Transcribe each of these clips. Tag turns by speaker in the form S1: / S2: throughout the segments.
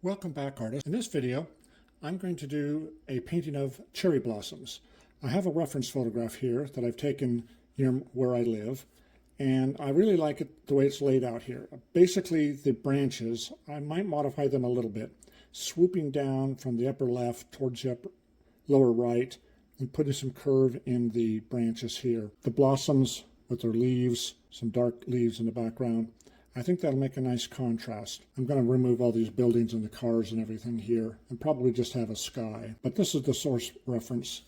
S1: Welcome back, artists. In this video, I'm going to do a painting of cherry blossoms. I have a reference photograph here that I've taken near where I live, and I really like it the way it's laid out here. Basically, the branches, I might modify them a little bit, swooping down from the upper left towards the lower right, and putting some curve in the branches here. The blossoms with their leaves, some dark leaves in the background. I think that'll make a nice contrast. I'm going to remove all these buildings and the cars and everything here and probably just have a sky. But this is the source reference.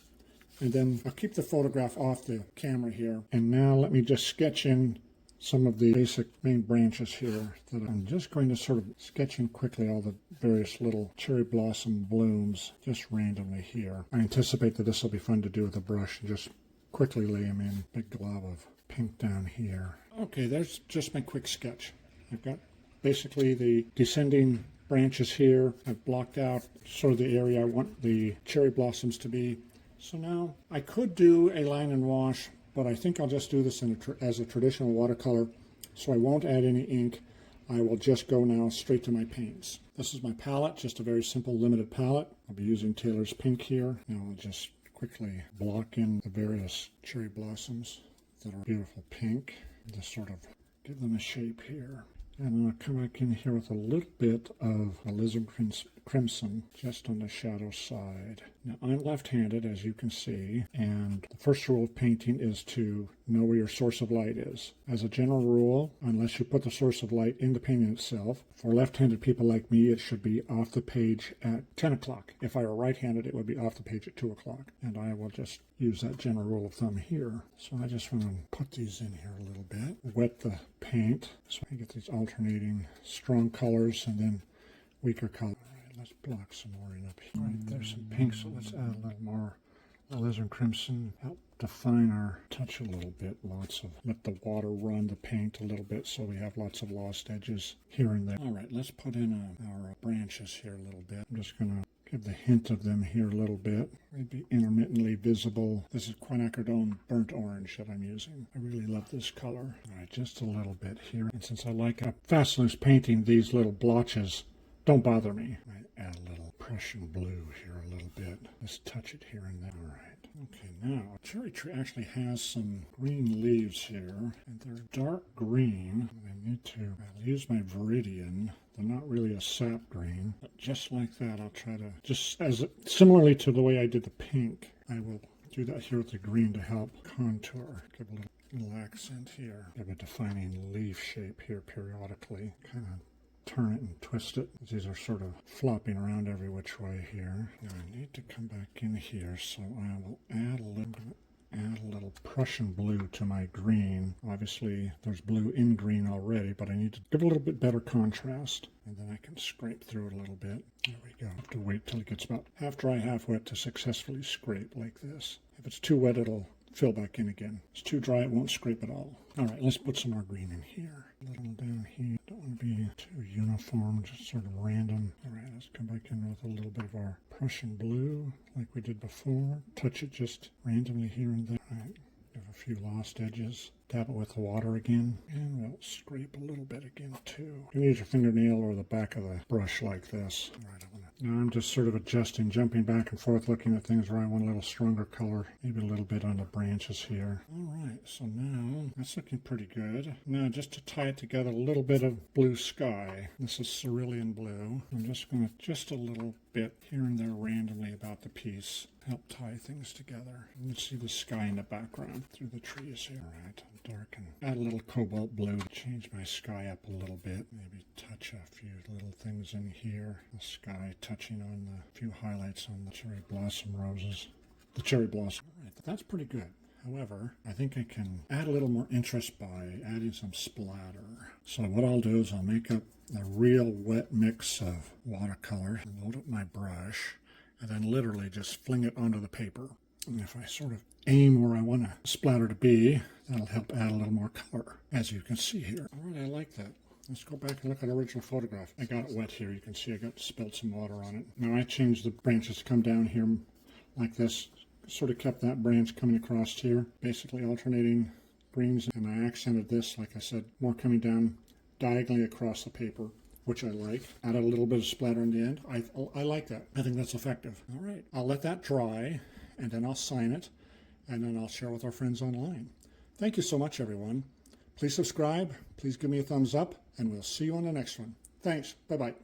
S1: And then I'll keep the photograph off the camera here. And now let me just sketch in some of the basic main branches here that I'm just going to sort of sketch in quickly all the various little cherry blossom blooms just randomly here. I anticipate that this will be fun to do with a brush and just quickly lay them in. Big glob of pink down here. Okay, there's just my quick sketch. I've got basically the descending branches here. I've blocked out sort of the area I want the cherry blossoms to be. So now I could do a line and wash, but I think I'll just do this as a traditional watercolor. So I won't add any ink. I will just go now straight to my paints. This is my palette, just a very simple limited palette. I'll be using Taylor's Pink here. Now I'll just quickly block in the various cherry blossoms that are beautiful pink. Just sort of give them a shape here. And I'll come back in here with a little bit of alizarin crimson just on the shadow side. Now I'm left-handed, as you can see, and the first rule of painting is to know where your source of light is. As a general rule, unless you put the source of light in the painting itself, for left-handed people like me, it should be off the page at 10 o'clock. If I were right-handed, it would be off the page at 2 o'clock. And I will just use that general rule of thumb here. So I just want to put these in here a little bit, wet the paint, so I get these alternating strong colors and then weaker colors. Let's block some more in up here. Right, there's some pink, so let's add a little more alizarin crimson. Help define our touch a little bit. Let the water run the paint a little bit so we have lots of lost edges here and there. All right, let's put in our branches here a little bit. I'm just going to give the hint of them here a little bit. Maybe intermittently visible. This is quinacridone burnt orange that I'm using. I really love this color. All right, just a little bit here. And since I like a fast loose painting, these little blotches don't bother me. I add a little Prussian blue here a little bit. Just touch it here and there. All right. Okay, now, cherry tree actually has some green leaves here, and they're dark green. I'll use my Viridian. They're not really a sap green, but just like that, I'll try to, similarly to the way I did the pink, I will do that here with the green to help contour. Give a little accent here. Give a defining leaf shape here periodically. Kind of turn it and twist it. These are sort of flopping around every which way here. Now I need to come back in here, so I will add a little Prussian blue to my green. Obviously there's blue in green already, but I need to give a little bit better contrast. And then I can scrape through it a little bit. There we go. I have to wait till it gets about half dry, half wet to successfully scrape like this. If it's too wet, it'll fill back in again. If it's too dry, it won't scrape at all. All right, let's put some more green in here. A little down here. Don't want to be too uniform, just sort of random. All right, let's come back in with a little bit of our Prussian blue like we did before. Touch it just randomly here and there. All right, give a few lost edges. Dab it with the water again, and we'll scrape a little bit again too. You can use your fingernail or the back of the brush like this. All right, now I'm just sort of adjusting, jumping back and forth, looking at things where I want a little stronger color, maybe a little bit on the branches here. All right, so now that's looking pretty good. Now just to tie it together, a little bit of blue sky. This is cerulean blue. I'm just going to just a little bit here and there randomly about the piece. Help tie things together. You can see the sky in the background through the trees here. All right, darken. Add a little cobalt blue. Change my sky up a little bit. Maybe touch a few little things in here. The sky touching on the few highlights on the cherry blossom roses. The cherry blossom. All right, that's pretty good. However, I think I can add a little more interest by adding some splatter. So what I'll do is I'll make up a real wet mix of watercolor, load up my brush, and then literally just fling it onto the paper. And if I sort of aim where I want a splatter to be, that'll help add a little more color, as you can see here. All right, I like that. Let's go back and look at the original photograph. I got it wet here. You can see I spilled some water on it. Now I changed the branches to come down here like this. Sort of kept that branch coming across here, basically alternating greens. And I accented this, like I said, more coming down diagonally across the paper which I like. Added a little bit of splatter in the end. I like that. I think that's effective. All right, I'll let that dry, and then I'll sign it, and then I'll share with our friends online. Thank you so much, everyone. Please subscribe, please give me a thumbs up, and we'll see you on the next one. Thanks. Bye-bye.